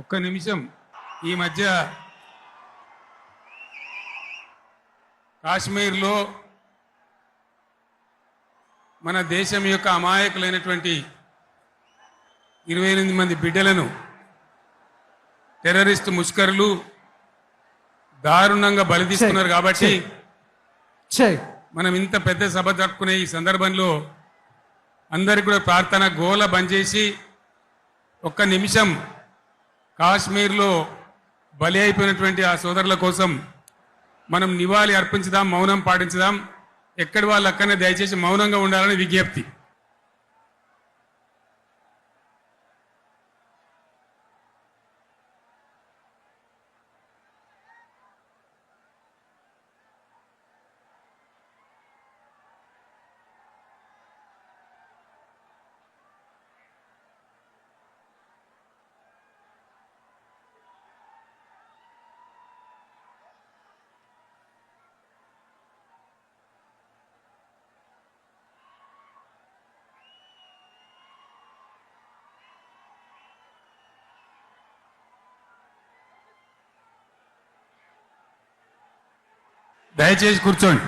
ఒక్క నిమిషం. ఈ మధ్య కాశ్మీర్లో మన దేశం యొక్క అమాయకులైనటువంటి 28 మంది బిడ్డలను టెర్రరిస్ట్ ముష్కరులు దారుణంగా బలి తీసుకున్నారు. కాబట్టి మనం ఇంత పెద్ద సభ జరుపుకునే ఈ సందర్భంలో అందరికీ కూడా ప్రార్థన గోల బంద్ చేసి ఒక్క నిమిషం కాశ్మీర్లో బలి అయిపోయినటువంటి ఆ సోదరుల కోసం మనం నివాళి అర్పించుదాం, మౌనం పాటించుదాం. ఎక్కడి వాళ్ళు అక్కడనే దయచేసి మౌనంగా ఉండాలని విజ్ఞప్తి. దయచేసి కూర్చోండి.